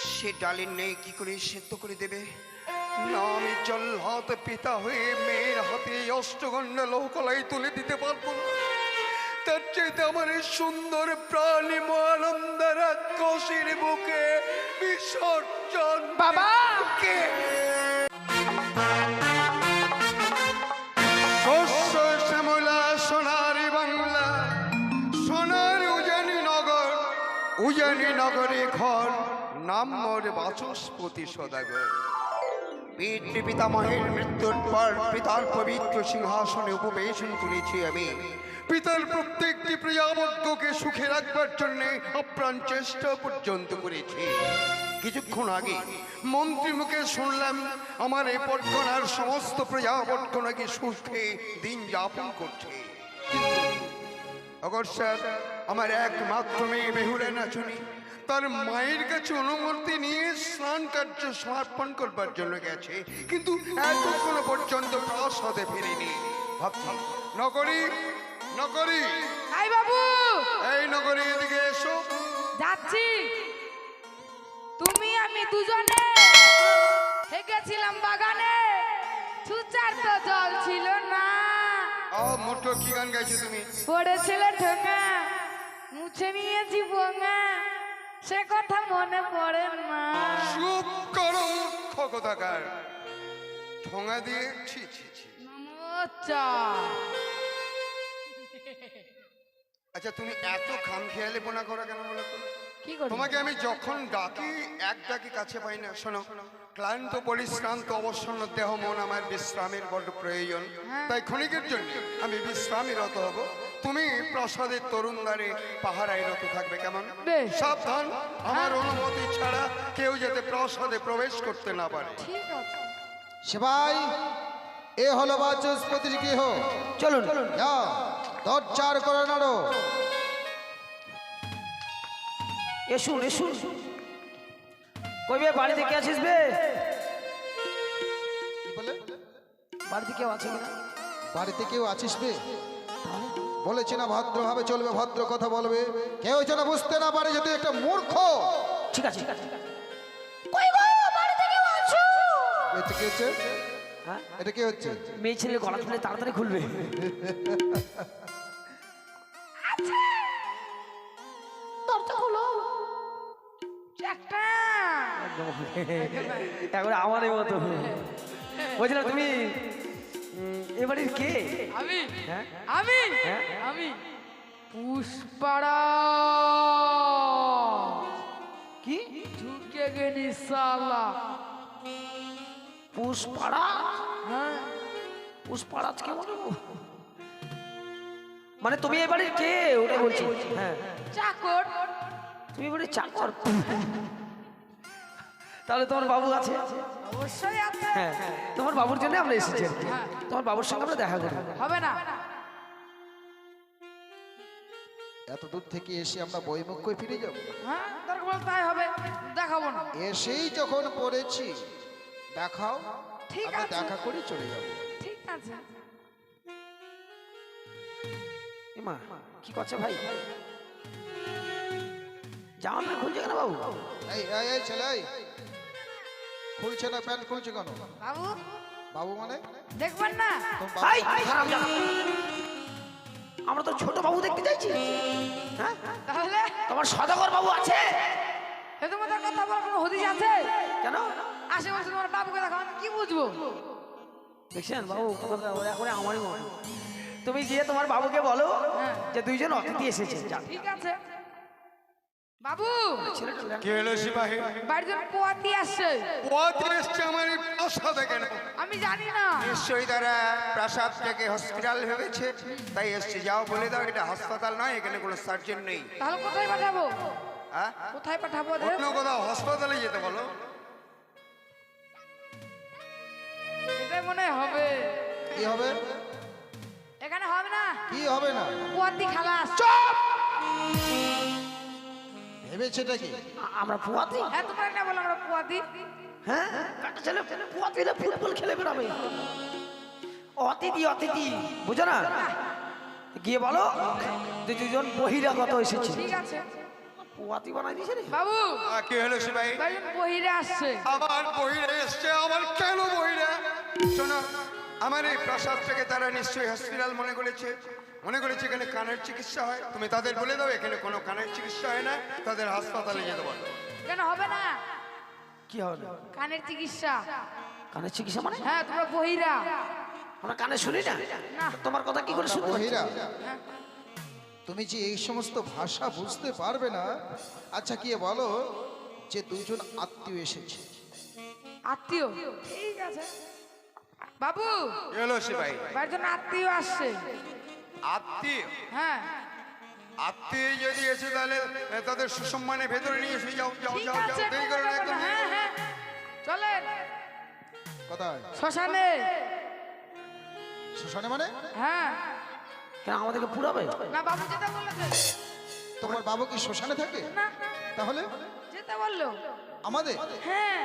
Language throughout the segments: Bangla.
সে ডালের নেই কি করে সেদ্ধ করে দেবে? না আমি জল্লাদ পিতা হয়ে মেয়ের হাতে এই অষ্টগন্ধা লৌকলাই তুলে দিতে পারবো না। তার চাইতে আমার এই সুন্দর প্রাণী মহানন্দার কষির বুকে বিসর্জন বাবা কে শস্য শ্যামলা সোনারি বাংলা, সোনার উজানি নগরে ঘর, নাম মোর বাচস্পতি সদাগর। পিতামহের মৃত্যুর পর পিতার পবিত্র সিংহাসনে উপবেশন করেছি আমি। পিতার প্রত্যেকটি প্রিয়াবদ্ধকে সুখে রাখবার জন্য আপ্রাণ চেষ্টা পর্যন্ত করেছি। কিছুক্ষণ আগে মন্ত্রী মুখে শুনলাম আমার এই পটকনার সমস্ত প্রিয়াবদ্ধ নাকি সুখে দিন যাপন করছে। অগর স্যার, আমার একমাত্র মেয়ে বেহুলা নাচুনি তার মায়ের কাছে অনুমতি নিয়ে স্নান কার্য সমর্পণ করবার জন্য গেছে, কিন্তু এতক্ষণ পর্যন্ত প্রাসাদে ফেরেনি। ভাবছি নগরী নগরী, আই বাবু, এই নগরী এদিকে এসো। যাচ্ছি। তুমি আমি দুজনে হেগেছিলাম বাগানে, ছুচার তো জল ছিল না। মোটো কি গান গাইছো তুমি? পড়েছিল ঠোঙা, মুছে নিয়েছি পোঙা, সে কথা মনে পড়ে না। চুপ করো মূর্খ কোথাকার। ঠোঙা দিয়ে ছি ছি ছি। আচ্ছা তুমি এত খামখেয়ালি বোনা করো কেন বলো তো? কি করব? তোমাকে আমি যখন ডাকি এক ডাকি কাছে পাই না। শোনো, ক্লান্ত পরিশ্রান্ত অবসন্ন দেহ মন আমার বিশ্রামের বড় প্রয়োজন। তাই ক্ষণিকের জন্য আমি বিশ্রামীরত হব। তুমি প্রাসাদের তরুণ দ্বারে পাহারায় রত থাকবে, কেমন? সাবধান, আমার অনুমতি ছাড়া কেউ যাতে প্রাসাদে প্রবেশ করতে না পারে। ঠিক আছে। সেবাই, এ হলো বাচস্পতির গৃহ। চলুন যাও, দরজার করে নাড়ো। এসুন এসুন। কইবে বাড়িতে কে আছিস বে? কি বলে? বাড়িতে কেউ আছে কিনা? বাড়িতে কেউ আছিস বে? বলেছি না ভদ্রভাবে চলবে, ভদ্র কথা বলবে, কেউ যেন বুঝতে না পারে যে তুই একটা মূর্খ। ঠিক আছে ঠিক আছে। কই গো, বাড়িতে কেউ আছো? এটা কি হচ্ছে? হ্যাঁ, এটা কি হচ্ছে? মেয়ে ছেলে গলা খুলে তাড়াতাড়ি খুলবে। দরজা খোলো। একটা একবার আমাদের মতো। বলছিলাম তুমি এবারের কে? আমি হ্যাঁ আমি হ্যাঁ আমি পুষ্পারা। কি? ঝুঁকে গেনি সালা। পুষ্পাড়া? হ্যাঁ, পুষ্পাড়া আজকে বলবো মানে তুমি এবারে কে ওটা বলছি। হ্যাঁ, চাকর। তুমি এবারে চাকর? তাহলে তোমার বাবু আছে? অবশ্যই আছে। হ্যাঁ, তোমার বাবুর জন্য আমরা এসেছি আর কি। তোমার বাবুর সঙ্গে আমরা দেখা করব। হবে না। এত দূর থেকে এসে আমরা বইমুখ করে ফিরে যাব? হ্যাঁ, দরকার বলে তাই হবে, দেখাবো না। এসেই যখন পড়েছি দেখাও, ঠিক আমরা আছে। দেখা করে চলে যাব। ঠিক আছে। এমা কি করছে ভাই? জামা প্যান্ট খুলছে কেন বাবু? এই এই এই ছেলে, এই খুলছে না প্যান্ট খুলছে কেন? বাবু বাবু মানে দেখবেন না? তোর ভাই বাবু? হারামজাদা। আমরা তো ছোট বাবু দেখতে চাইছি। হ্যাঁ, তাহলে তোমার সদাগর বাবু আছে? এ তোমার কথা বলার কোনো হদিশ আছে? কেন? আশেপাশে তোমার বাবুকে দেখো, আমি কি বুঝবো? দেখছেন বাবু, কথাটা এখন আমারই মনে। তুমি গিয়ে তোমার বাবুকে বলো যে দুইজন অতিথি এসেছে। যান। ঠিক আছে। বাবু, ছেলেটা কি হলো সিপাহী? বাড়ির জন্য পোয়াতি আসছে। পোয়াতি এসছে আমার এই প্রাসাদে কেন? আমি জানি না। নিশ্চয়ই তারা প্রাসাদটাকে হসপিটাল ভেবেছে, তাই এসছে। যাও বলে দাও এটা হাসপাতাল নয়, এখানে কোনো সার্জন নেই। তাহলে কোথায় পাঠাবো? হ্যাঁ, কোথায় পাঠাবো? অন্য কোথাও হাসপাতালে যেতে বলো। এটাই মনে হয় হবে। কি হবে? এখানে হবে না। কি হবে না? পোয়াতি খালাস। ভেবেছেটা কি? আমরা পুয়াতি? হ্যাঁ, তোমরা না বলো আমরা পোয়াতি। হ্যাঁ, কাটা ছেলে পুয়াতিরা ফুটবল খেলে বেড়াবে। অতিথি অতিথি বুঝো না? গিয়ে বলো যে দুজন বহিরাগত এসেছে। ঠিক আছে। পোয়াতি বানাই দিয়েছে রে বাবু কি হলো সে ভাই? ভাইজন বহিরে আসছে। আবার বহিরে এসছে, আবার কেন বহিরে? শোনো, আমার এই প্রাসাদ থেকে তারা নিশ্চয়ই হসপিটাল মনে করেছে এখানে কানের চিকিৎসা হয়। তুমি তাদের বলে দাও এখানে কোনো কানের চিকিৎসা হয় না, তাদের হাসপাতালে যেতে বলো। কেন হবে না? কি হবে? কানের চিকিৎসা। কানের চিকিৎসা মানে? হ্যাঁ তোমরা বহিরা। আমরা কানে শুনি না। না। তোমার কথা কি করে শুনতে পাচ্ছি? বহিরা হ্যাঁ। তুমি যে এই সমস্ত ভাষা বুঝতে পারবে না, আচ্ছা কি বলো যে দুজন আত্মীয় এসেছে। আত্মীয়? ঠিক আছে বাবু, কি হলো সে ভাই? ভাইজন আত্মীয় আসছে। আত্মীয়? হ্যাঁ আত্মীয় যদি এসে তাহলে তাদের সুসম্মানে ভেতরে নিয়ে এসে যাও যাও ঠিক যাও যাও, আছে, দেরি কোনো করো না ব্যাপার একদম। না। হ্যাঁ হ্যাঁ চলেন কোথায়? শ্মশানে। শ্মশানে মানে? হ্যাঁ। কেন আমাদেরকে পুরাবে? না বাবু যেতে বলেছে। তোমার বাবু কি শ্মশানে থাকে? না তাহলে যেতে বললো। আমাদের? হ্যাঁ।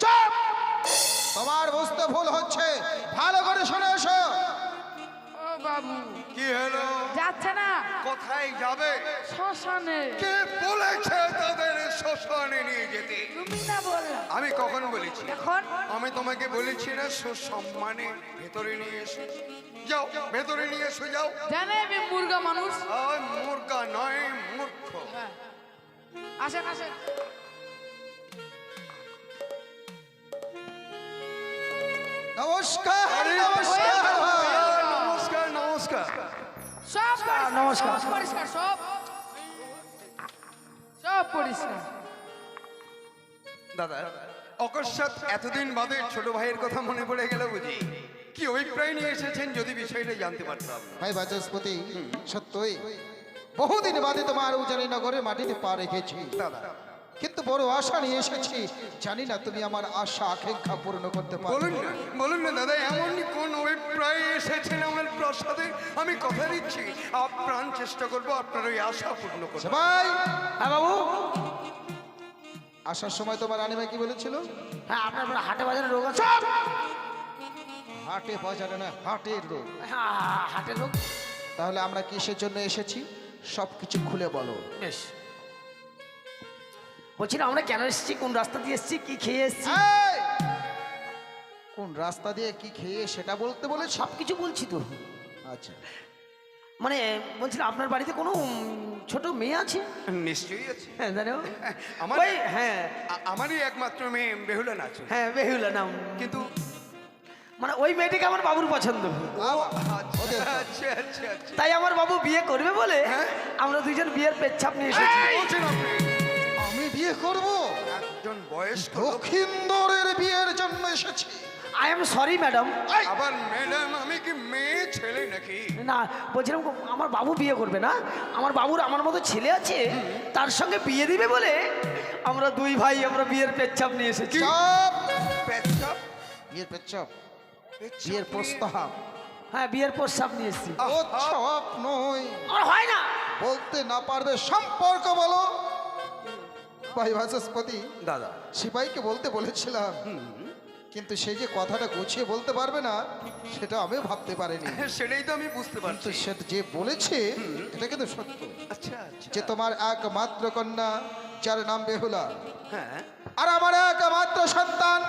চুপ! তোমার বুঝতে ভুল হচ্ছে, ভালো করে শুনে এসো। ও বাবু কি হলো? যাচ্ছে না কোথায় যাবে? শ্মশানে। কে বলেছে তাদের শ্মশানে নিয়ে যেতে? তুমি না বললা। আমি কখন বলেছি? এখন আমি তোমাকে বলেছি না সুসম্মানে ভেতরে নিয়ে এসো। যাও ভেতরে নিয়ে এসো যাও। জানে আমি মুর্গা মানুষ। ওই মুর্গা নয়, মূর্খ। হ্যাঁ আসেন আসেন। নমস্কার আরে, নমস্কার। নমস্কার নমস্কার। সব পরিষ্কার, নমস্কার। সব পরিষ্কার, সব সব পরিষ্কার। দাদা, অকস্মাৎ এতদিন বাদে ছোট ভাইয়ের কথা মনে পড়ে গেল বুঝি? কি অভিপ্রায় নিয়ে এসেছেন যদি বিষয়টা জানতে পারতাম। ভাই বাচস্পতি, সত্যই বহুদিন বাদে তোমার উজানি নগরে মাটিতে পা রেখেছি দাদা কিন্তু বড় আশা নিয়ে এসেছি, জানি না তুমি আমার আশা আকাঙ্ক্ষা পূর্ণ করতে বলুন পারবে। না, বলুন না দাদা, এমন কোন অভিপ্রায় এসেছেন আমার প্রাসাদে? আমি কথা দিচ্ছি আপ্রাণ চেষ্টা করবো আপনার ওই আশা পূর্ণ করতে। ভাই হ্যাঁ বাবু। আসার সময় তোমার রানীমা কি বলেছিল? হ্যাঁ আপনার হাটে বাজারে রোগ আছে। হাটে বাজারে না, হাটের রোগ। হ্যাঁ, হাটের রোগ। তাহলে আমরা কিসের জন্য এসেছি সবকিছু খুলে বলো। বেশ। বলছি না আমরা কেন এসেছি, কোন রাস্তা দিয়ে এসেছি, কি খেয়ে এসেছি? এই! কোন রাস্তা দিয়ে কি খেয়ে সেটা বলতে বলেছ? সব কিছু বলছি তো। আচ্ছা, মানে বলছিলাম আপনার বাড়িতে কোনো ছোট মেয়ে আছে? নিশ্চয়ই আছে। হ্যাঁ জানো আমার ওই হ্যাঁ আমারই একমাত্র মেয়ে বেহুলা নাচ। হ্যাঁ বেহুলা নাম, কিন্তু মানে ওই মেয়েটিকে আমার বাবুর পছন্দ, ওদের তো। আচ্ছা আচ্ছা আচ্ছা। তাই আমার বাবু বিয়ে করবে বলে হ্যাঁ? আমরা দুইজন বিয়ের পেচ্ছাপ নিয়ে এসেছি। বলছেন আপনি? আমি বিয়ে করব? একজন বয়স্ক লোক। দক্ষিণদরের বিয়ের জন্য এসেছি। I am sorry madam. আবার ম্যাডাম, আমি কি মেয়ে ছেলে নাকি? না বলছিলাম আমার বাবু বিয়ে করবে না, আমার বাবুর আমার মতো ছেলে আছে তার সঙ্গে বিয়ে দিবে বলে আমরা দুই ভাই আমরা বিয়ের পেচ্ছাপ নিয়ে এসেছি। চুপ! পেচ্ছাপ? বিয়ের পেচ্ছাপ, পেচ্ছাপ বিয়ের নিয়ে- প্রস্তাব। হ্যাঁ বিয়ের প্রস্তাব নিয়ে এসেছি। ও সব নয়, আমার হয় না। বলতে না পারবে সম্পর্ক বলো। ভাই বাচস্পতি, দাদা সিপাহীকে বলতে বলেছিলাম, কিন্তু সে যে কথাটা গুছিয়ে বলতে পারবে না সেটা আমিও ভাবতে পারিনি। সেটাই তো আমি বুঝতে কিন্তু পারছি। সে যে বলেছে এটা কিন্তু সত্য, আচ্ছা আচ্ছা। যে তোমার একমাত্র কন্যা যার নাম বেহুলা, হ্যাঁ আর আমার একমাত্র সন্তান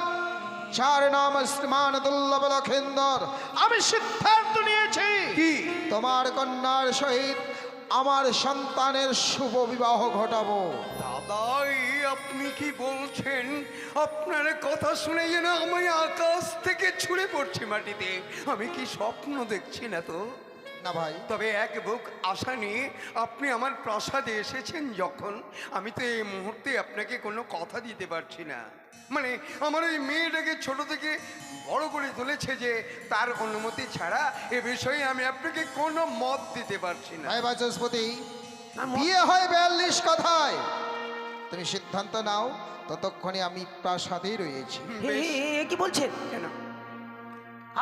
যার নাম শ্রীমান দুর্লভ লক্ষেন্দর, আমি সিদ্ধান্ত নিয়েছি কি? তোমার কন্যার সহিত আমার সন্তানের শুভ বিবাহ ঘটাবো। দাদা, এই আপনি কি বলছেন? আপনার কথা শুনে যেন আমি আকাশ থেকে ছুঁড়ে পড়ছি মাটিতে। আমি কি স্বপ্ন দেখছি না তো? না ভাই, তবে এক বুক আশা নিয়ে আপনি আমার প্রাসাদে এসেছেন যখন, আমি তো এই মুহূর্তে আপনাকে কোনো কথা দিতে পারছি না। মানে আমার ওই মেয়েটাকে ছোট থেকে বড় করে তুলেছে যে তার অনুমতি ছাড়া এ বিষয়ে আমি আপনাকে কোনো মত দিতে পারছি না। ভাই বাচস্পতি, বিয়ে হয় 42 কথায়, তুমি সিদ্ধান্ত নাও, ততক্ষণে আমি প্রাসাদেই রয়েছি। এ কি বলছেন? কেন?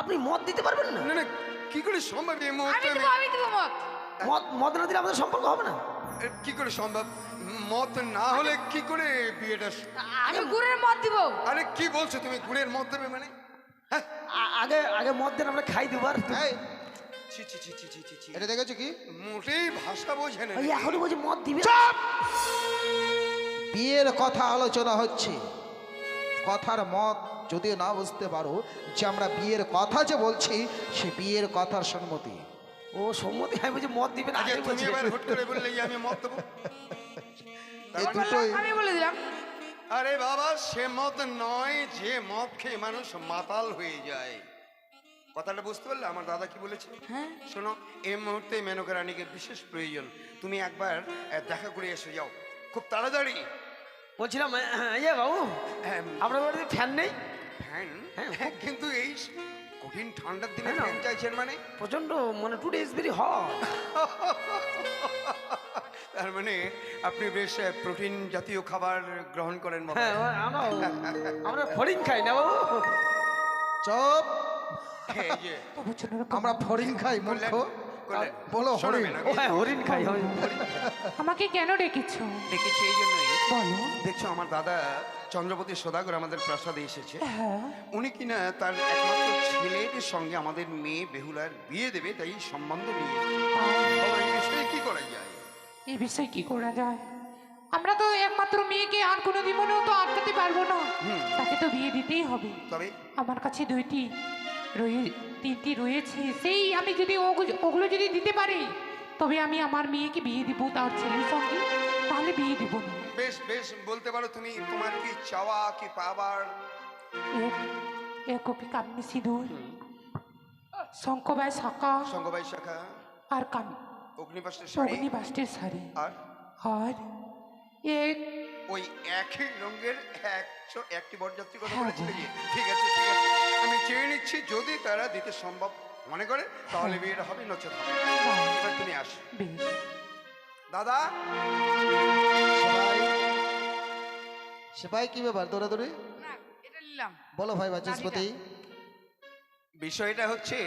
আপনি মত দিতে পারবেন না? না না, কি করে সম্ভব এই মুহূর্তে? আমি দেবো মত। মত না দিলে আমাদের সম্পর্ক হবে না। কি করে সম্ভব? মত না হলে কি করে বিয়েটা? আমি গুড়ের মত দিব। আরে কি বলছো তুমি? গুড়ের মত দেবে মানে? হ্যাঁ, আগে আগে মত দেন, আমরা খাই দুবার। এই, ছি ছি ছি ছি ছি ছি ছি। এটা দেখেছো কি? মোটেই ভাষা বোঝে না। ওই এখনই বলছি মদ দিবে। বিয়ের কথা আলোচনা হচ্ছে, কথার মত যদিও না বুঝতে পারো যে আমরা বিয়ের কথা যে বলছি সে বিয়ের কথার সম্মতি। ও সম্মতি, আমি বলছি মদ দিবে না। আচ্ছা, আগেই তুমি বলছি। এবার হুট করে বললে যে আমি মত দেবো। এই তার মানে- দুটোই আমি বলে দিলাম আরে বাবা, সে মত নয় যে মদ খেয়ে মানুষ মাতাল হয়ে যায়। কথাটা বুঝতে পারলে আমার দাদা কি বলেছে? হ্যাঁ। শোনো, এই মুহূর্তে মেনকা রানীকে বিশেষ প্রয়োজন। তুমি একবার দেখা করে এসে যাও, খুব তাড়াতাড়ি। বলছিলাম ইয়ে বাবু, হ্যাঁ, আপনার বাড়িতে ফ্যান নেই? ফ্যান? হ্যাঁ। হ্যাঁ, কিন্তু এই কঠিন ঠান্ডার দিনে হ্যাঁ না। ফ্যান চাইছেন মানে? প্রচন্ড মানে 2 days ভেরি হট। তার মানে আপনি বেশ প্রোটিন জাতীয় খাবার গ্রহণ করেন মনে হ্যাঁ হয়। আমরা ফড়িং খাই না বাবু। চপ, এই যে আমরা ফড়িং খাই মূর্খ। করলেন। বলো শোনো হরিণ। মেনকা, ও হ্যাঁ, হরিণ খাই আমি। আমাকে কেন ডেকেছো? দেখেছি এই জন্যই। বলো। দেখছো, আমার দাদা চন্দ্রপতি সদাগর আমাদের প্রাসাদে এসেছে। হ্যাঁ। উনি কিনা তার একমাত্র ছেলের সঙ্গে আমাদের মেয়ে বেহুলার বিয়ে দেবে, তাই সম্বন্ধ নিয়ে এসেছে। বাবা, এই বিষয়ে কি করা যায়? এই বিষয়ে কি করা যায়? আমরা তো একমাত্র মেয়েকে আর কোনো জীবনেও তো আটকাতে পারবো না, তাকে তো বিয়ে দিতেই হবে। তবে আমার কাছে তিনটি রয়েছে, সেই আমি যদি ওগুলো যদি দিতে পারি তবে আমি আমার মেয়েকে বিয়ে দিব তার ছেলের সঙ্গে, তাহলে বিয়ে দিব না। বেশ বেশ, বলতে পারো তুমি তোমার কি চাওয়া কি পাবার? এক কপি কামিনী সিঁদুর, শঙ্কবাই শাখা সঙ্গবাই শাখা, আর অগ্নিবাসের শাড়ি, অগ্নিবাষ্টের শাড়ি, আর আর এক ওই একই রঙের একটি বরযাত্রী কথা হ্যাঁ, বলেছিল যে। ঠিক আছে ঠিক আছে, আমি চেয়ে নিচ্ছি, যদি তারা দিতে সম্ভব মনে করে তাহলে বিয়েটা হবে, নচেত হবে না। এবার তুমি আসো। বেশ। দাদা, সেপাই কি ব্যাপার দৌড়াদৌড়ি? না, এটা নিলাম। বলো ভাই বাচস্পতি। বিষয়টা হচ্ছে,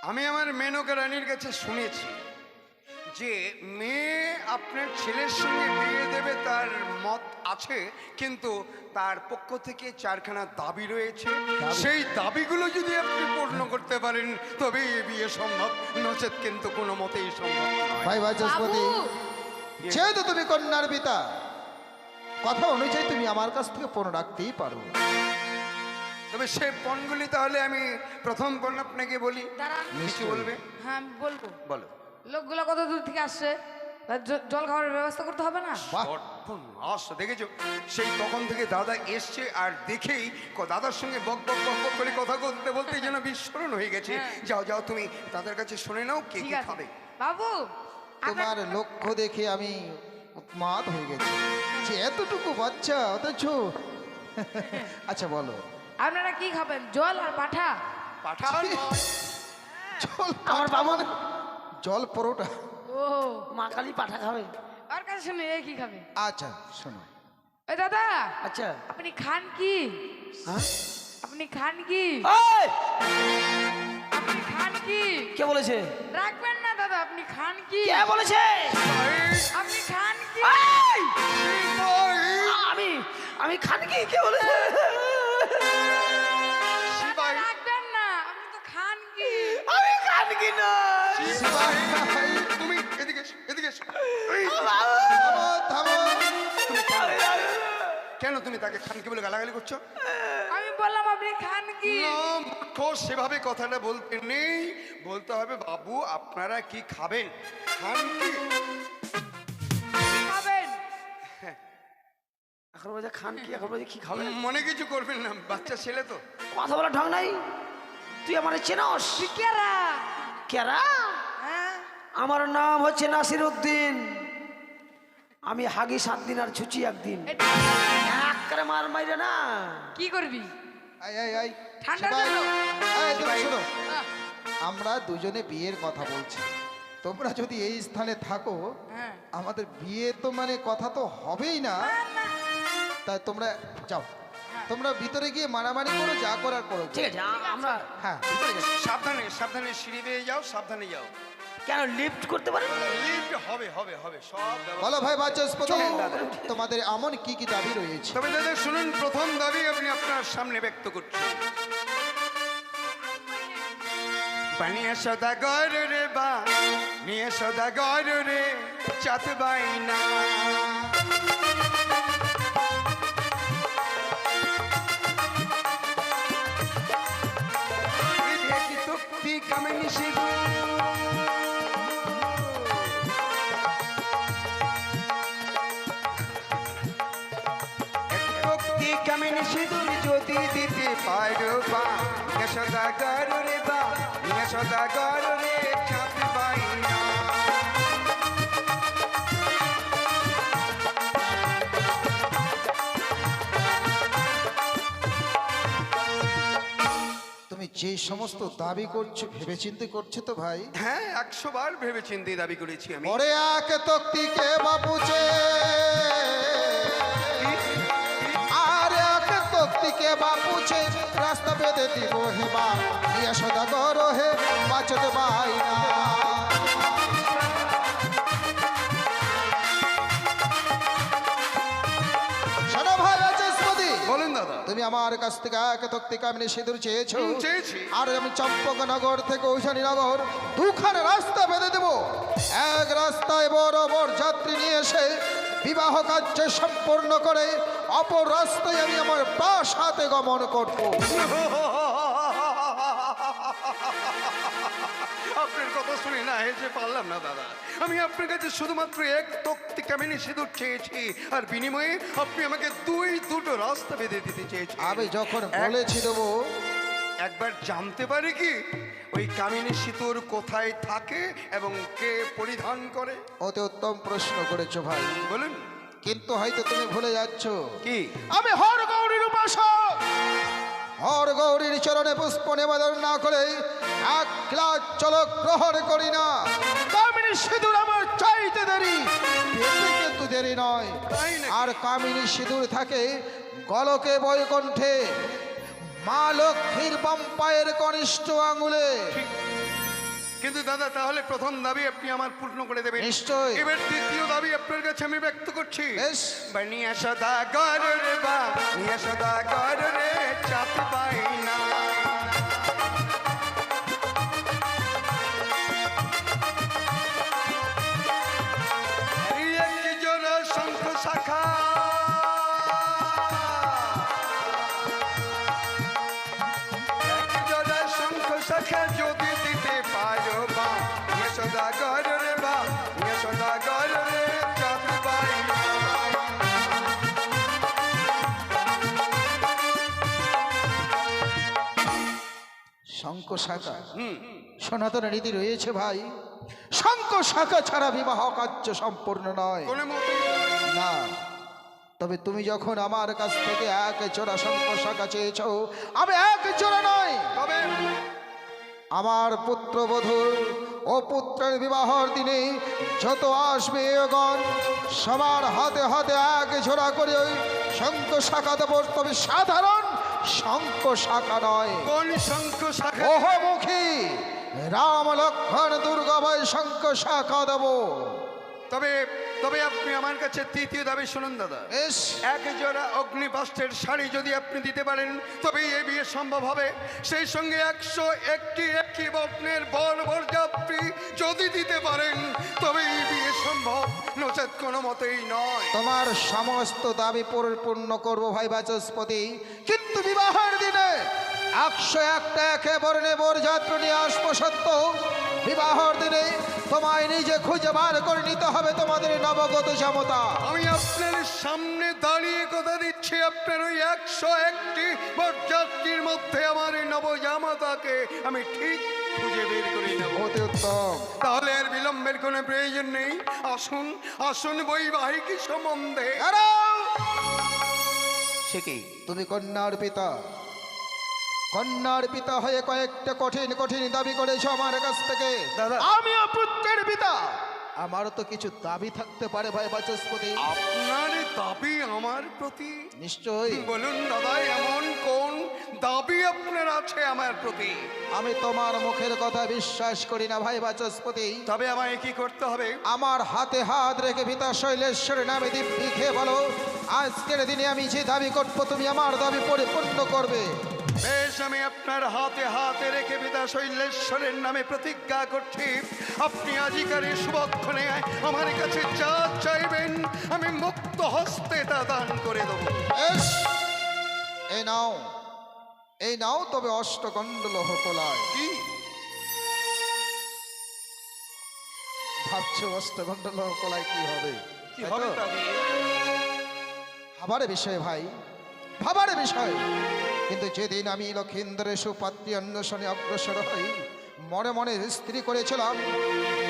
আমি আমার মেনকা রানীর কাছে শুনেছি যে মেয়ে আপনার ছেলের সঙ্গে বিয়ে দেবে তার মত আছে, কিন্তু তার পক্ষ থেকে 4খানা দাবি রয়েছে। সেই দাবিগুলো যদি আপনি পূর্ণ করতে পারেন তবে এই বিয়ে সম্ভব, নচেত কিন্তু কোনো মতেই সম্ভব নয়। ভাই বাচস্পতি, যেহেতু তুমি কন্যার পিতা, কথা অনুযায়ী তুমি আমার কাছ থেকে পণ রাখতেই পারো। তবে সে পণগুলি তাহলে আমি প্রথম পণ আপনাকে বলি, দাঁড়ান। কিছু বলবে? হ্যাঁ, আমি বলবো। বলো। লোকগুলো কত দূর থেকে আসছে, জল খাওয়ার ব্যবস্থা করতে হবে না? বাহ, সর্বনাশ, দেখেছো, সেই তখন থেকে দাদা এসছে, আর দেখেই দাদার সঙ্গে বক বক বক বক করে কথা বলতে বলতে যেন বিস্ফোরণ হয়ে গেছে। যাও যাও, তুমি তাদের কাছে শুনে নাও কে ঠিক কি আছে খাবে। বাবু। তোমার লক্ষ্য দেখে আমি উন্মাদ হয়ে গেছি যে এতটুকু বাচ্চা অথচ। আচ্ছা বলো, আপনারা কি খাবেন, জল আর পাঠা? পাঠান নয়, জল আমার বাবু জল পরোটা। ও, মা কালী পাঠা খাবে। আর কাছে শুনে এ কি খাবে? আচ্ছা শোনো, ওই দাদা, আচ্ছা আপনি খান কি? হ্যাঁ? আপনি খান কি? ওই! আপনি খান কি? কে বলেছে? রাখবেন না দাদা, আপনি খান কি? কে বলেছে? আপনি খান কি? এই! ভাই, আমি খান কি? কে বলেছে? সিপাই, রাখবেন না, আপনি তো খান কি? আমি খান কি না? সিপাই, তুমি এদিকে এসো, এদিকে এসো। এই, থামো থামো। কেন তুমি তাকে খানকি বলে গালাগালি করছো? আমি বললাম আপনি খান কি? না মূর্খ, সেভাবে কথাটা বলতে নেই, বলতে হবে বাবু আপনারা কি খাবেন, খান কি? খাবেন? এখন বলছে খান কি, এখন বলছে কি খাবে? মনে কিছু করবেন না, বাচ্চা ছেলে তো। কথা বলা ঢং নাই। তুই আমার চেনস? কেরা? কেরা? হ্যাঁ, আমার নাম হচ্ছে নাসির উদ্দিন। আমি হাগি 7 দিন আর ছুচি 1 দিন। এটা এক করে মার মাইরে না। কি করবি? আই আই আই ঠান্ডার সেপাই, জন্য? এই তুমি শোনো, আহ, আমরা দুজনে বিয়ের কথা বলছি। তোমরা যদি এই স্থানে থাকো, হ্যাঁ। আমাদের বিয়ে তো মানে কথা তো হবেই না। তাই তোমরা যাও, তোমরা ভিতরে গিয়ে মারামারি করো, যা করার করো। ঠিক আছে, আমরা হ্যাঁ, সাবধানে সাবধানে, সিঁড়ি বেয়ে যাও, সাবধানে যাও। কেন লিফট করতে পারি? লিফট হবে হবে হবে, সব ব্যবস্থা। বলো ভাই বাচস্পতি, চলুন দাদা। তোমাদের এমন কি কি দাবি রয়েছে? তবে দাদা শুনুন, প্রথম দাবি আপনি আপনার সামনে ব্যক্ত করছেন। বানিয়ে সদাগর রে বা নিয়ে সদাগর রে চাঁদ বাইনা তক্তি কামিনী সিঁদুর তক্তি কামিনী সিঁদুর যদি দিতে পারো বা সদাগর রে বা সদাগর রে চাঁদ বাইনা তুমি যে সমস্ত দাবি করছো ভেবেচিন্তে করছো তো ভাই? হ্যাঁ 100 বার ভেবে চিন্তে দাবি করেছি আমি পরে এক তক্তিকে বাপুচে আর এক তক্তিকে বাপুচে রাস্তা বেঁধে দিব হেবা নিয়ে সদাগর হে বাঁচত বাইনা। শোনো ভাই বাচস্পতি, বলেন দাদা তুমি আমার কাছ থেকে এক তক্তি কামিনী সিঁদুর চেয়েছো। চেয়েছি। আর আমি চম্পকনগর থেকে ঐশানীনগর দুখানে রাস্তা বেঁধে দেবো। এক রাস্তায় বড় বড় যাত্রী নিয়ে এসে বিবাহ কার্য সম্পূর্ণ করে অপর রাস্তায় আমি আমার প্রাসাদে গমন করব। আপনার কথা শুনে না হেসে পারলাম না দাদা। আমি আপনার কাছে শুধুমাত্র এক তক্তি কামিনী সিঁদুর চেয়েছি আর বিনিময়ে আপনি আমাকে দুটো রাস্তা বেঁধে দিতে চেয়েছেন। আমি যখন বলেছি দেবো, একবার জানতে পারি কি ওই কামিনী সিঁদুর কোথায় থাকে এবং কে পরিধান করে? অতি উত্তম প্রশ্ন করেছো ভাই, বলুন। কিন্তু হয়তো তুমি ভুলে যাচ্ছ কি? আমি হর গৌরীর উপাসক। হর গৌরীর চরণে পুষ্প নিবেদন না করে এক গ্লাস জল গ্রহণ করি না। কামিনী সিঁদুর আমার চাইতে দেরি, পেতে কিন্তু দেরি নয়। তাই নাকি? আর কামিনী সিঁদুর থাকে গলকে বৈকুণ্ঠে, মা লক্ষ্মীর বাম পায়ের কনিষ্ঠ আঙুলে। কিন্তু দাদা তাহলে প্রথম দাবি আপনি আমার পূর্ণ করে দেবেন। নিশ্চয়। এবার দ্বিতীয় দাবি আপনার কাছে আমি ব্যক্ত করছি। বেশ। বানিয়া সদাগর রে বা নিয়া সদাগর রে চাঁদ বাইনা একটি জোড়া শঙ্খ শাখা একটি জোড়া শঙ্খ শাখা যদি দিতে পারো বা নিয়া সদাগর রে বা নিয়া সদাগর রে চাঁদ বাইনা শঙ্খ শাখা সনাতন রীতি রয়েছে ভাই, শঙ্খ শাখা ছাড়া বিবাহ কার্য সম্পূর্ণ নয়। কোন মতো না, তবে তুমি যখন আমার কাছ থেকে এক জোড়া শঙ্খ শাখা চেয়েছ, আমি এক জোড়া নয়, তবে আমার পুত্রবধূর ও পুত্রের বিবাহর দিনে যত আসবে এগণ সবার হাতে হাতে এক জোড়া করে ওই শঙ্খ শাখা দেব। তবে সাধারণ শঙ্খ শাখা নয়, কোন শঙ্খ শাখা? বহুমুখী রাম লক্ষ্মণ দুর্গাময় শঙ্খ শাখা দেব। তবে তবে আপনি আমার কাছে তৃতীয় দাবি শুনুন দাদা। বেশ, এক জোড়া অগ্নিবাস্ত্রের শাড়ি যদি আপনি দিতে পারেন তবে এই বিয়ে সম্ভব হবে। সেই সঙ্গে 101টি একই বর্ণের বর যাত্রী যদি দিতে পারেন তবে এই বিয়ে সম্ভব, নচেত কোনো মতেই নয়। তোমার সমস্ত দাবি পূর্ণ করব ভাই বাচস্পতি, কিন্তু বিবাহের দিনে 101টা একে বর্ণে বরযাত্রী নিয়ে আসবো সত্য, বিবাহের দিনে তোমায় নিজে খুঁজে বার করে নিতে হবে তোমাদের নবগত জামতা। আমি আপনার সামনে দাঁড়িয়ে কথা দিচ্ছি, আপনার ওই 101টি বরযাত্রীর মধ্যে আমার এই নবজামাতাকে আমি ঠিক খুঁজে বের করে নেব। অতি উত্তম। তাহলে আর বিলম্বের কোনো প্রয়োজন নেই। আসুন আসুন বৈবাহিক সম্বন্ধে। সে কি তুমি কন্যার পিতা? কন্যার পিতা হয়ে কয়েকটা কঠিন কঠিন দাবি করেছো আমার কাছ থেকে। দাদা। আমিও পুত্রের পিতা, আমারও তো কিছু দাবি থাকতে পারে ভাই বাচস্পতি। আপনার দাবি আমার প্রতি? নিশ্চয়ই। বলুন দাদা, এমন কোন দাবি আপনার আছে আমার প্রতি? আমি তোমার মুখের কথা বিশ্বাস করি না ভাই বাচস্পতি। তবে আমায় কি করতে হবে? আমার হাতে হাত রেখে পিতা শৈলেশ্বরের নামে দিব্যি খেয়ে বলো, আজকের দিনে আমি যে দাবি করবো তুমি আমার দাবি পরিপূর্ণ করবে। বেশ, আমি আপনার হাতে হাতে রেখে পিতা শৈলেশ্বরের নামে প্রতিজ্ঞা করছি, আপনি আজিকার এই শুভক্ষণে আমার কাছে যা চাইবেন আমি মুক্ত হস্তে তা দান করে দেবো। বেশ, এই নাও, এই নাও তবে অষ্টকণ্ড লোহকলায়। কি ভাবছো অষ্টকণ্ড লোহকলায় কি হবে? কি হবে তা দিয়ে? ভাবার বিষয় ভাই, ভাবার বিষয়। কিন্তু যেদিন আমি লক্ষিন্দরের সুপাত্রী অন্বেষণে অগ্রসর হই, মনে মনে স্ত্রী করেছিলাম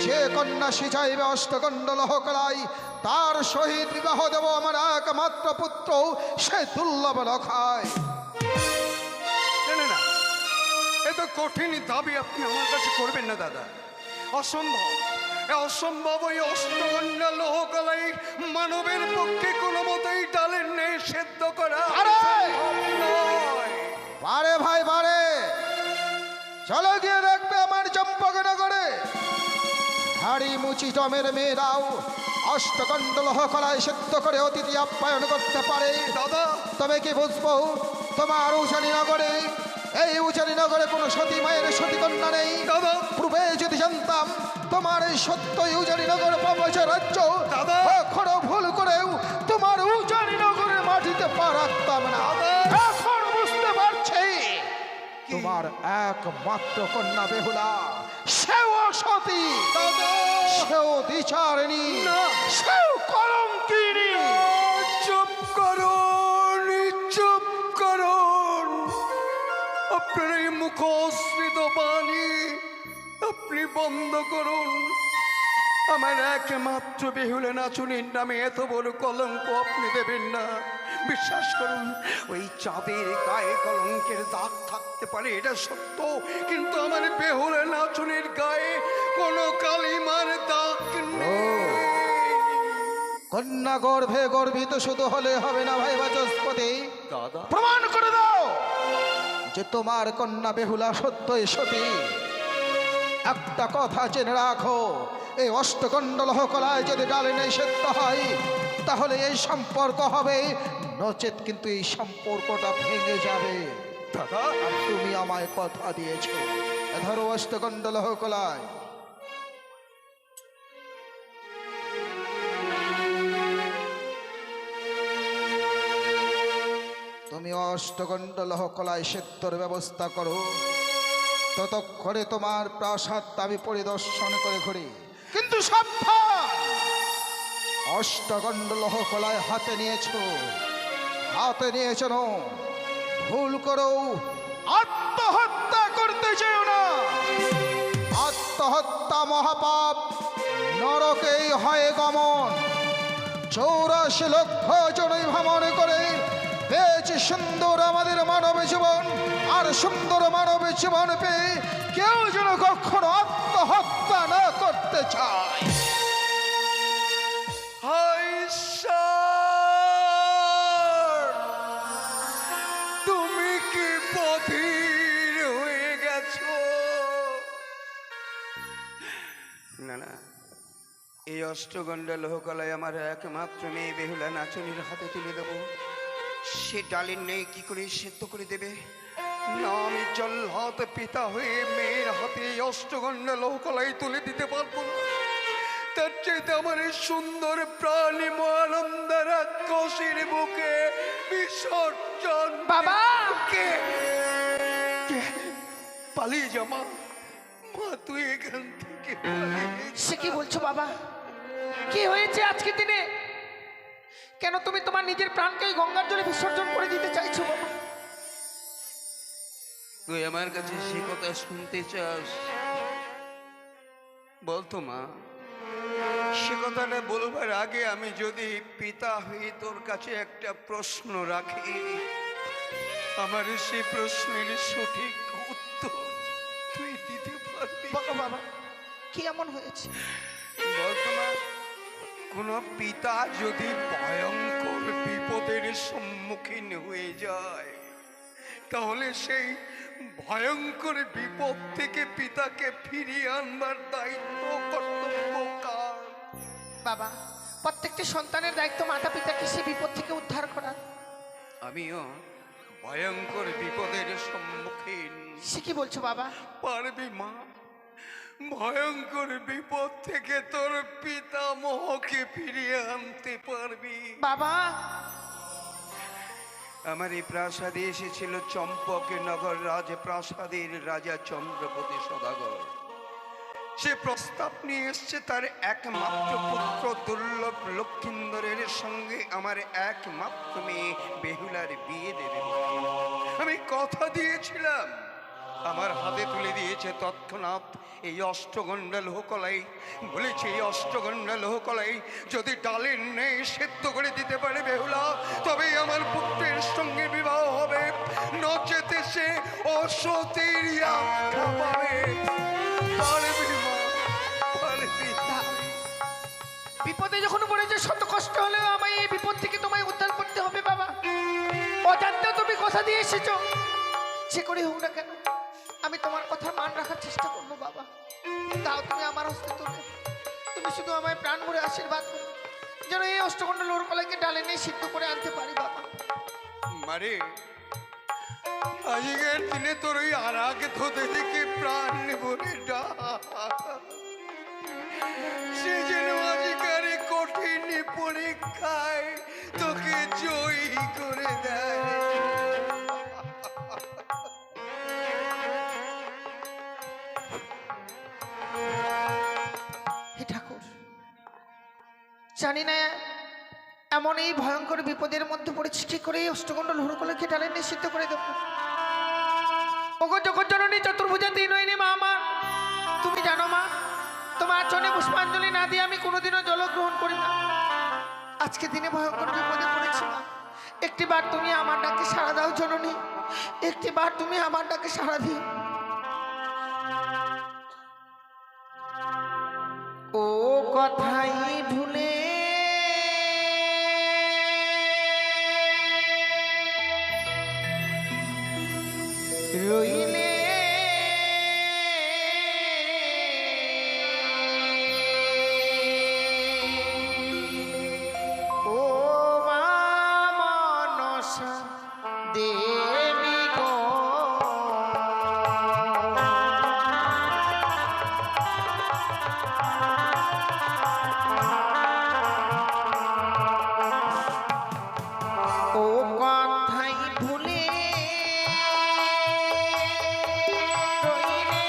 যে কন্যা সে চাইবে অষ্টকণ্ড লোহকলায়, তার সহিত বিবাহ দেব আমার একমাত্র পুত্র, সে দুর্লভ লখায়। না না না, এ তো কঠিন দাবি আপনি আমার কাছে করবেন না দাদা, অসম্ভব। অসম্ভব। ওই অষ্টকণ্ড লোহকলাই মানবের পক্ষে কোনো মতেই ডালের নেই সেদ্ধ করা আরে! নয়। বারে ভাই বারে, চলো গিয়ে দেখবে আমার চম্পকনগরে হাড়ি মুচি জমের মেয়েরাও অষ্টকণ্ড লোহকলায় সেদ্ধ করে অতিথি আপ্যায়ন করতে পারে। দাদা, তবে কি বুঝবো তোমার উজানি নগরে, এই উজানি নগরে কোনো সতী মায়ের সতী কন্যা নেই। দাদা, পূর্বে যদি জানতাম তোমার এই সত্যই উজানি নগর পাবছে রাজ্য, দাদা! এখনো ভুল করেও তোমার উজানি নগরের মাটিতে পা রাখতাম না। দাদা! এখন বুঝতে পারছি তোমার একমাত্র কন্যা বেহুলা, সেও সতী, দাদা! সেও দ্বিচারিণী, না! সেও কলঙ্কিনী। চুপ করুন, চুপ করুন। আপনার এই মুখশ্রিত বাণী আপনি বন্ধ করুন। আমার একমাত্র বেহুলে নাচুনির নামে এত বড় কলঙ্ক আপনি দেবেন না। বিশ্বাস করুন, ওই চাঁদের গায়ে কলঙ্কের দাগ থাকতে পারে, এটা সত্য, কিন্তু আমার বেহুলে নাচুনির গায়ে কোনো কালিমার দাগ নেই। কন্যা গর্ভে গর্বিত শুধু হলে হবে না ভাই বাচস্পতি, দাদা, প্রমাণ করে দাও যে তোমার কন্যা বেহুলা সত্যই সতী। একটা কথা জেনে রাখো, এই অষ্টকণ্ড লোহকলায় যদি ডালে নেই সেদ্ধ হয়, তাহলে এই সম্পর্ক হবে, নচেত কিন্তু এই সম্পর্কটা ভেঙে যাবে। দাদা, আর তুমি আমায় কথা দিয়েছো, এ ধরো অষ্টকণ্ড লোহকলায়। তুমি অষ্টকণ্ড লোহকলায় সেদ্ধর ব্যবস্থা করো, ততক্ষণে তোমার প্রাসাদ আমি পরিদর্শন করে ঘুরি। কিন্তু সাবধান, অষ্টকণ্ড লোহকলায় হাতে নিয়েছো, হাতে নিয়েছ না, ভুল করো আত্মহত্যা করতে চেও না। আত্মহত্যা মহাপাপ, নরকেই হয় গমন। 84 লক্ষ জনই ভ্রমণ করে পেয়েছে সুন্দর আমাদের মানব জীবন, আর সুন্দর মানব জীবন পেয়ে কেউ যেন কখনো আত্মহত্যা না করতে চায়। হায় ঈশ্বর, তুমি কি বধির হয়ে গেছো? না না, এই অষ্টগণ্ড লোহকলায় আমার একমাত্র মেয়ে বেহুলা নাচনির হাতে তুলে দেবো। সে ডালের নেই কি করে সেদ্ধ করে দেবে? না, আমি জল্লাদ পিতা হয়ে মেয়ের হাতে এই অষ্টগণ্ড লোহকলাই তুলে দিতে পারবো না। তার চাইতে আমার এই সুন্দর প্রাণী মহানন্দ রাক্ষসীর বুকে বিসর্জন বাবা! কে- কে- পালিয়ে যা মা, মা তুই এখান থেকে পালিয়ে যা। সে কি বলছো বাবা? কি হয়েছে আজকের দিনে? কেন তুমি তোমার নিজের প্রাণকে এই গঙ্গার জলে বিসর্জন করে দিতে চাইছো বাবা? তুই আমার কাছে সে কথা শুনতে চাস? বলতো মা, সে কথাটা বলবার আগে আমি যদি পিতা হয়ে তোর কাছে একটা প্রশ্ন রাখি, আমার সেই প্রশ্নের সঠিক উত্তর তুই দিতে পারবি? বাবা বাবা, কি এমন হয়েছে? বলতো মা, কোনো পিতা যদি ভয়ঙ্কর বিপদের সম্মুখীন হয়ে যায়, তাহলে সেই ভয়ঙ্কর বিপদ থেকে পিতাকে ফিরিয়ে আনবার দায়িত্ব কর্তব্য কার? বাবা, প্রত্যেকটি সন্তানের দায়িত্ব মাতা পিতাকে সে বিপদ থেকে উদ্ধার করা। আমিও ভয়ঙ্কর বিপদের সম্মুখীন। সে কি বলছো বাবা? পারবি মা, ভয়ঙ্কর বিপদ থেকে তোর পিতামহকে ফিরিয়ে আনতে পারবি? বাবা, আমার এই প্রাসাদে এসেছিল চম্পকনগর রাজপ্রাসাদের রাজা চন্দ্রপতি সদাগর। সে প্রস্তাব নিয়ে এসছে তার একমাত্র পুত্র দুর্লভ লক্ষিন্দরের সঙ্গে আমার একমাত্র মেয়ে বেহুলার বিয়ে দেবে। আমি কথা দিয়েছিলাম, আমার হাতে তুলে দিয়েছে তৎক্ষণাৎ এই অষ্টগণ্ডা লোহকলাই। বলেছে এই অষ্টগণ্ডা লোহকলাই যদি ডালের নেই সেদ্ধ করে দিতে পারে বেহুলা, তবেই আমার পুত্রের সঙ্গে বিবাহ হবে, নচেতে সে অসতীর আখ্যা পাবে। পারবি মা, পারবি। বিপদে যখন পড়েছে শত কষ্ট হলেও আমায় এই বিপদ থেকে তোমায় উদ্ধার করতে হবে বাবা। অজান্তে তুমি কথা দিয়ে এসেছো, যে করে হোক না কেন আমি তোমার কথা মান রাখার চেষ্টা করবো বাবা। তাও তুমি আমার হস্তে তুলে, তুমি শুধু আমায় প্রাণ ভরে আশীর্বাদ করো যেন এই অষ্টগণ্ড লোহকলাইকে ডালে নিয়ে সিদ্ধ করে আনতে পারি বাবা। মারে, আজকের দিনে তোর ওই আরাগ ধোতে থেকে প্রাণ ভরে ডাক, সে যেন আজকের এই কঠিন পরীক্ষায় তোকে জয়ী করে দেয়। হে ঠাকুর, জানি না এমন এই ভয়ঙ্কর বিপদের মধ্যে পড়েছি, কি করে এই অষ্টগণ্ড লোহকলাইকে ডালে নিয়ে সিদ্ধ করে দেবো। ওগো জগজ্জননী চতুর্ভুজা তিনয়নী মা আমার, তুমি জানো মা, তোমার চরণে পুষ্পাঞ্জলি না দিয়ে আমি কোনোদিনও জল গ্রহণ করি না। আজকে দিনে ভয়ঙ্কর বিপদে পড়েছি মা, একটিবার তুমি আমার ডাকে সাড়া দাও জননী, একটিবার তুমি আমার ডাকে সাড়া দিও। ও কথাই ভুলে রইলে ও মা মনসা দেবী গো, ও কথাই ভুলে রইলে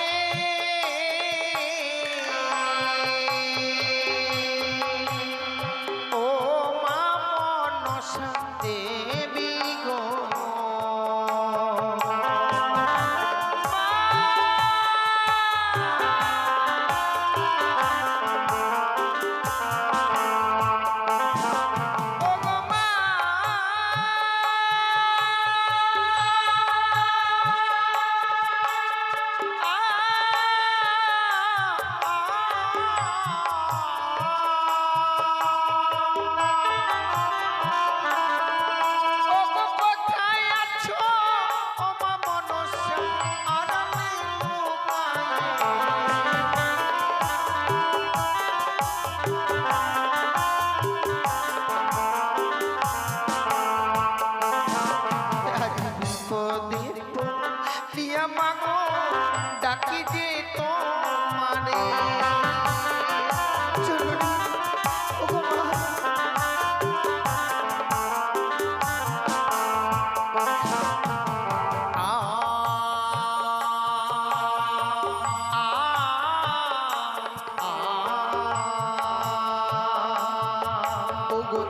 ও মা মনসা দেবী গো। ও গো মা, ও গো কোথায় আছো ও মা মনসা আরামে বিপদের প্রিয়া মাগো ডাকি যে তোমারে চলুন ও গো মা।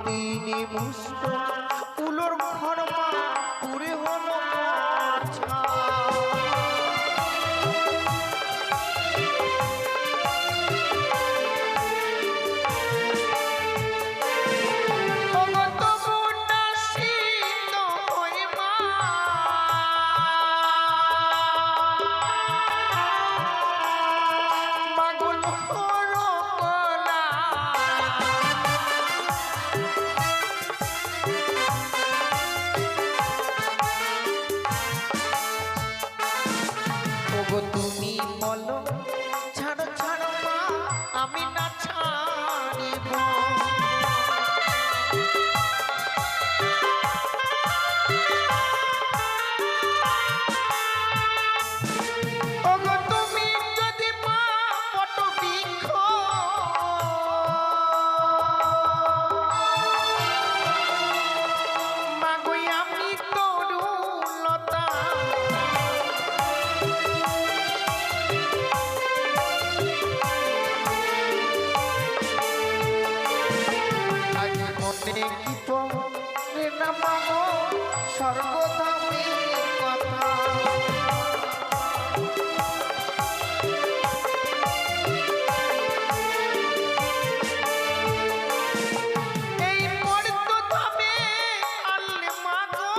তিনি মুষ্ট উলোর ঘরমা পুরে হলো মোছা। মনে কি তো নামাগো স্বর্গধামে কথা এই মর্তধামে আনলে মাগো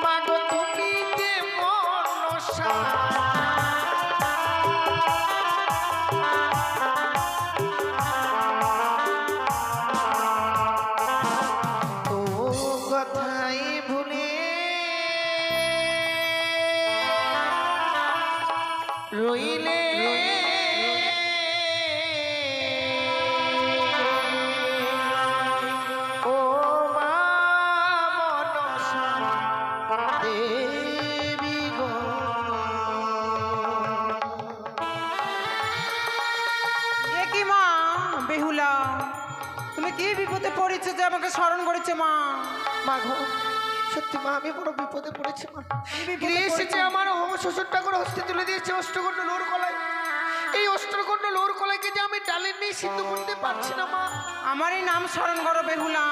মাগো তুমি যে মনসা তো কথাই ভুলে রইলে ও মা মনসা দেবী গো এ কি মা বেহুলা, তুমি কি বিপদে পড়েছো যে আমাকে স্মরণ করেছে মা? মা গো সত্যি মা আমি বড় বিপদে পড়েছি মা বিপদে গৃহে এসেছে পড়েছো? আমার হোম শ্বশুর ঠাকুর হস্তে তুলে দিয়েছে অষ্টকণ্ড লোর কলাই এই অষ্টকণ্ড লোর কলাইকে যে আমি ডালের নিয়ে সিদ্ধ করতে পারছি না মা আমার এই নাম স্মরণ করো বেহুলা,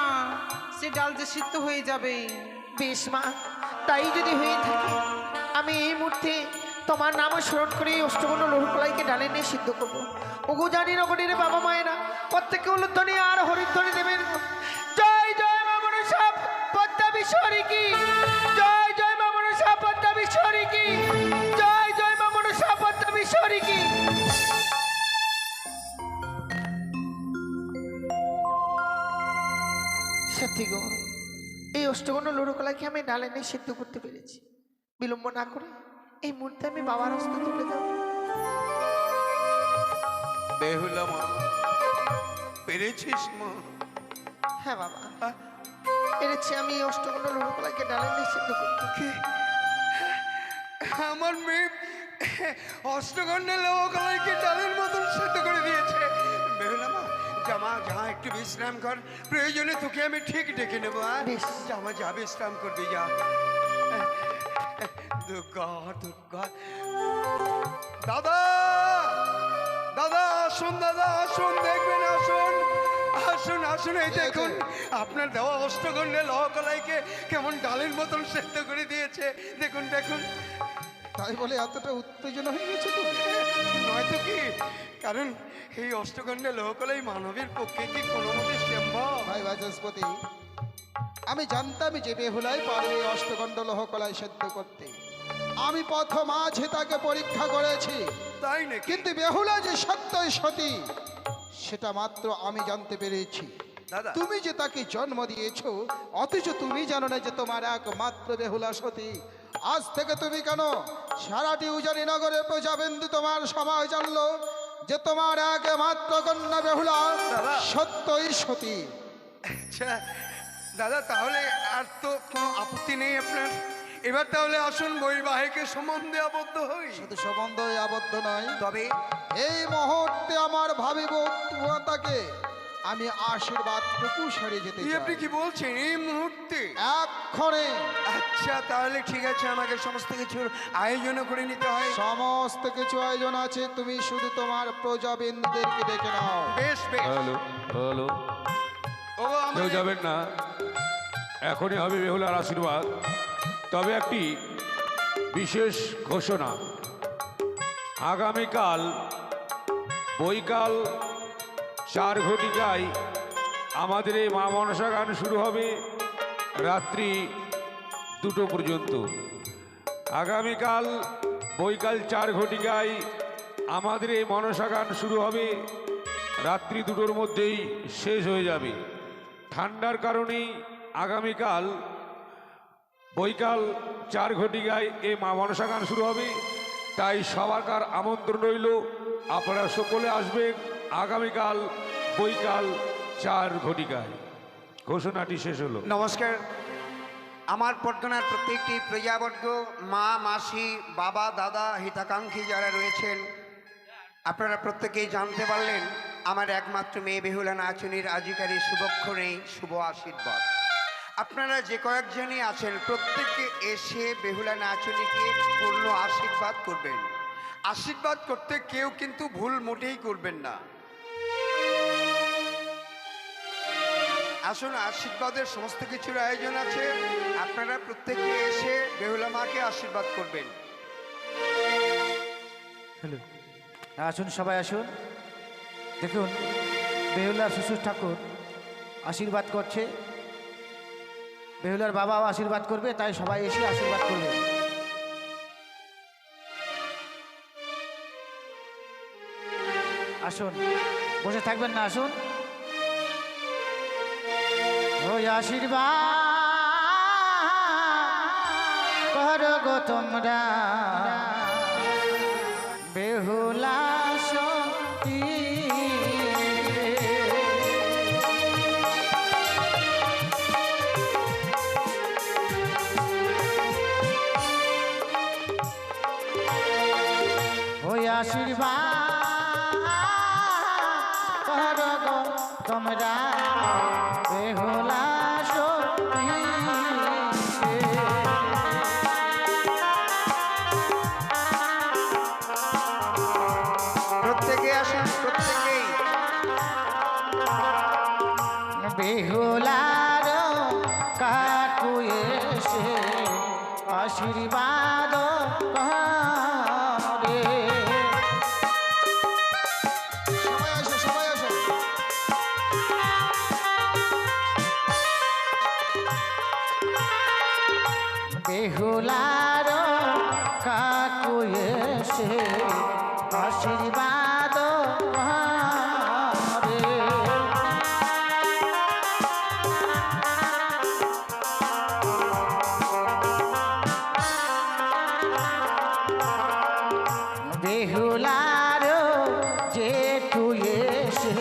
সে ডাল যে সিদ্ধ হয়ে যাবে। বেশ মা তাই যদি হয়ে থাকে আমি এই মুহূর্তে তোমার নাম স্মরণ করে এই অষ্টকণ্ড লোর কলাইকে ডালে নিয়ে সিদ্ধ করবো ওগো জানি নগরীর বাবা মায়েরা প্রত্যেকে উলুধ্বনি আর হরিধ্বনি দেবেন জয় জয় মা মনসা পদ্মাবীশ্বরী কি জয় জয় মা মনসা পদ্মাবীশ্বরী কি জয় জয় মা মনসা পদ্মাবীশ্বরী কি সত্যি গো এই অষ্টগণ লোরকলাকে আমি ডালে নিয়ে সিদ্ধ করতে পেরেছি বিলম্ব না করে এই মুহূর্তে আমি বাবার হস্তে তুলে দেবো বেহুলা মা, পেরেছিস মা? হ্যাঁ বাবা পেরেছি আমি এই অষ্টগণ লোরকলাকে ডালে নিয়ে সিদ্ধ করতে কি? আমার মেয়ে অষ্টগণ্ডে লোকলাইকে ডালের মতন সেদ্ধ করে দিয়েছে। বেহুলা মা, জামা যা একটু বিশ্রাম কর, প্রয়োজনে তোকে আমি ঠিক ডেকে নেবো। বেশ। জামা যা বিশ্রাম করবি যা। দুর্গা দুর্গা। দাদা দাদা আসুন, দাদা আসুন, দেখবেন আসুন আসুন আসুন। এই দেখুন আপনার দেওয়া অষ্টগণ্ডে লোকলাইকে কেমন ডালের মতন সেদ্ধ করে দিয়েছে। দেখুন দেখুন। তাই বলে এতটা উত্তেজনা হয়ে গেছে তো? নয়তো কি, কারণ এই অষ্টগণ্ডে লোকলাই মানবের পক্ষে কি কোনো মতে সম্ভব? ভাই বাচস্পতি, আমি জানতাম যে বেহুলাই পারবে এই অষ্টগণ্ড লোহকলাই সেদ্ধ করতে। আমি প্রথম আজই তাকে পরীক্ষা করেছি, তাই নাকি? কিন্তু বেহুলা যে সত্যই সতী সেটা মাত্র আমি জানতে পেরেছি। দাদা তুমি যে তাকে জন্ম দিয়েছো, অথচ তুমি জানো না যে তোমার একমাত্র বেহুলা সতী। আজ থেকে তুমি কেন সারাটি উজানি নগরে প্রজাবিন্দু তোমার সবাই জানলো যে তোমার একমাত্র কন্যা বেহুলা দাদা। সত্যই সতী। আচ্ছা দাদা, তাহলে আর তো কোনো আপত্তি নেই আপনার? এবার তাহলে আসুন বৈবাহিকের সম্বন্ধে আবদ্ধ হই। শুধু সম্বন্ধই আবদ্ধ নয়, তবে এই মুহূর্তে আমার ভাবিব তাকে আমি আশীর্বাদটুকু সেরে যেতে এই আপনি চাই কি বলছেন এই মুহূর্তে? এক্ষণে। আচ্ছা তাহলে ঠিক আছে, আমাকে সমস্ত কিছুর আয়োজন করে নিতে হয়। সমস্ত কিছু আয়োজন আছে, তুমি শুধু তোমার প্রজাবিন্দুদেরকে ডেকে নাও। বেশ বেশ। হ্যালো হ্যালো, ও কেউ আমাদের যাবেন না, এখনই হবে বেহুলার আশীর্বাদ। তবে একটি বিশেষ ঘোষণা, আগামীকাল বৈকাল 4 ঘটিকায় আমাদের এই মা মনসা গান শুরু হবে রাত্রি 2টো পর্যন্ত। আগামীকাল বৈকাল 4 ঘটিকায় আমাদের এই মনসা গান শুরু হবে, রাত্রি 2টোর মধ্যেই শেষ হয়ে যাবে। ঠান্ডার কারণেই আগামীকাল বৈকাল 4 ঘটিকায় এই মা মনসা গান শুরু হবে, তাই সবারকার আমন্ত্রণ রইল, আপনারা সকলে আসবেন আগামীকাল বৈকাল 4 ঘটিকায়। ঘোষণাটি শেষ হলো। নমস্কার। আমার পর্দনার প্রত্যেকটি প্রজাবর্গ, মা মাসি বাবা দাদা হিতাকাঙ্ক্ষী যারা রয়েছেন, আপনারা প্রত্যেকেই জানতে পারলেন আমার একমাত্র মেয়ে বেহুলা নাচনীর আজিকারী শুভক্ষণে শুভ আশীর্বাদ। আপনারা যে কয়েকজনই আছেন প্রত্যেকে এসে বেহুলা নাচনীকে পূর্ণ আশীর্বাদ করবেন। আশীর্বাদ করতে কেউ কিন্তু ভুল মোটেই করবেন না। আসুন, আশীর্বাদের সমস্ত কিছুর আয়োজন আছে, আপনারা প্রত্যেকে এসে বেহুলা মাকে আশীর্বাদ করবেন। হ্যালো, আসুন সবাই আসুন। দেখুন, বেহুলার শ্বশুর ঠাকুর আশীর্বাদ করছে, বেহুলার বাবাও আশীর্বাদ করবে, তাই সবাই এসে আশীর্বাদ করবে। আসুন, বসে থাকবেন না, আসুন। ওই আশীর্বাদ করো গো তোমরা বেহুলা সতী। ওই আশীর্বাদ করো গো তোমরা বেহুলা সতী। প্রত্যেকে আসুন, প্রত্যেকেই। বেহুলার কাকু এসে আশীর্বাদ করে। সবাই আসো, সবাই আসো। বেহুলার কাকু এসে আশীর্বাদ করে। বেহুলার জেঠু এসে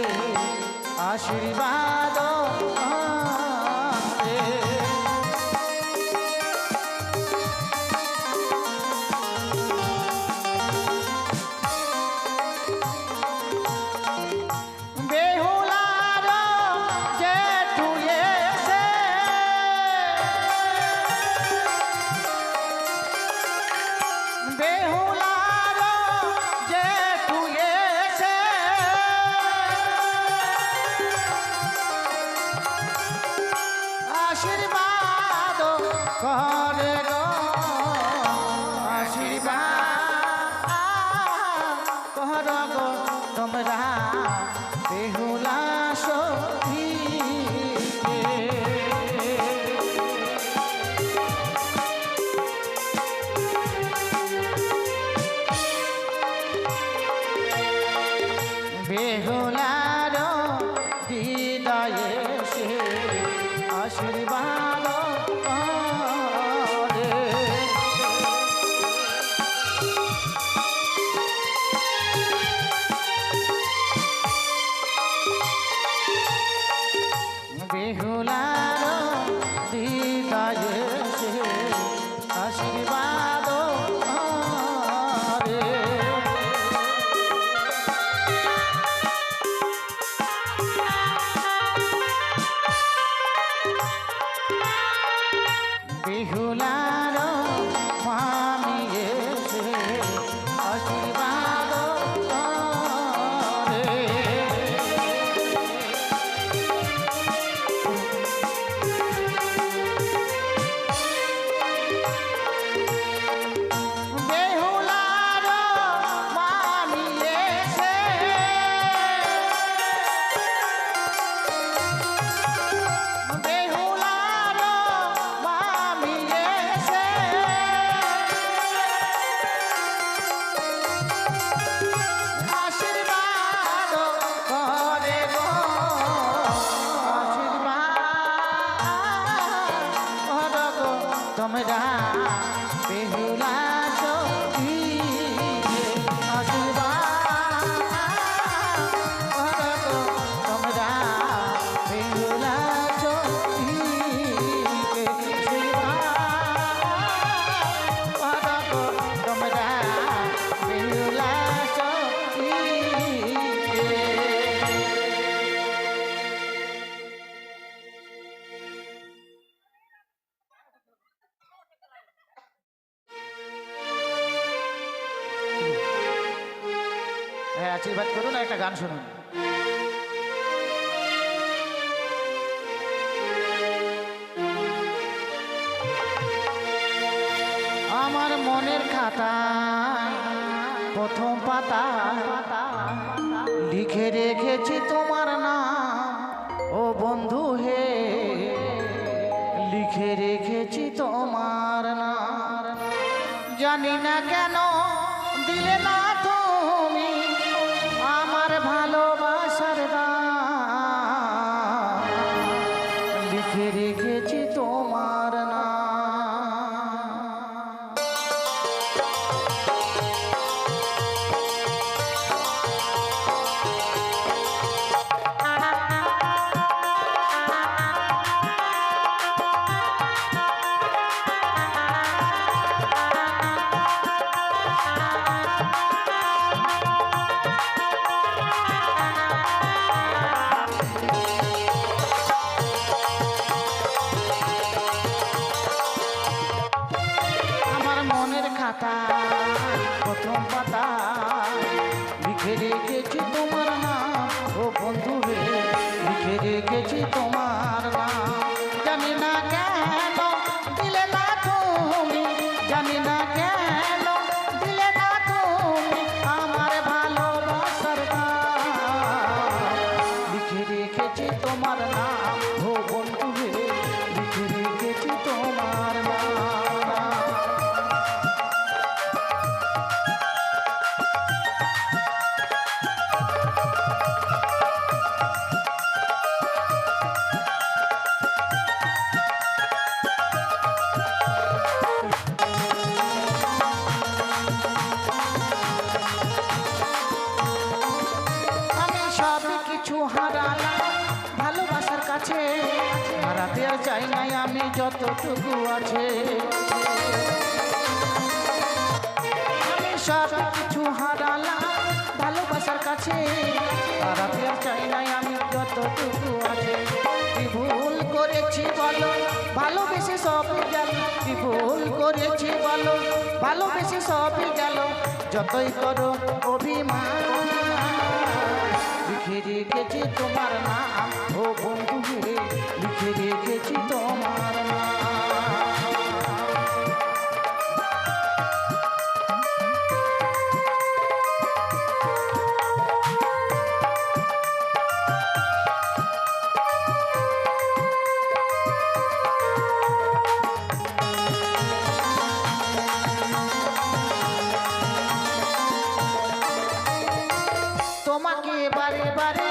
আশীর্বাদ করে। বেহুলার জেঠু এসে বেহুলার জেঠু এসে আশীর্বাদ করে গো, আশীর্বাদ কর গো তোমরা বেহুলা সতী। বেহুলার হৃদয়ে সে আশীর্বাদ করে। বেহুলার হৃদয়ে সে আশীর্বাদ করে। একটা গান শুনুন। আমার মনের খাতা প্রথম পাতা লিখে রেখেছি তোমার নাম, ও বন্ধু হে লিখে রেখেছি তোমার নাম। জানি না কেন দিলে না তুমি আমার ভালোবাসার দাম, লিখে রেখেছি তোমার নাম। আমার মনের খাতা প্রথম পাতা লিখে রেখেছি তোমার নাম, ও বন্ধু রে লিখে রেখেছি তোমার নাম। জানি না কেন দিলে না তুমি, জানি না কেন দিলে না তুমি আমার ভালোবাসার দাম, লিখে রেখেছি তোমার নাম, ও বন্ধু রে লিখে রেখেছি তোমার নাম। আমি সব কিছু হারালাম ভালোবাসার কাছে, হারাতে আর চাই নাই আমি যতটুকু আছে। আমি সব কিছু হারালাম ভালোবাসার কাছে, হারাতে আর চাই নাই আমি যতটুকু আছে। কি ভুল করেছি বলো ভালোবেসে সবই গেল, কি ভুল করেছি বলো ভালোবেসে সবই গেল, যতই করো অভিমান লিখে রেখেছি তোমার নাম, ও বন্ধু হে লিখে রেখেছি তোমার নাম। তোমাকে বারে বারে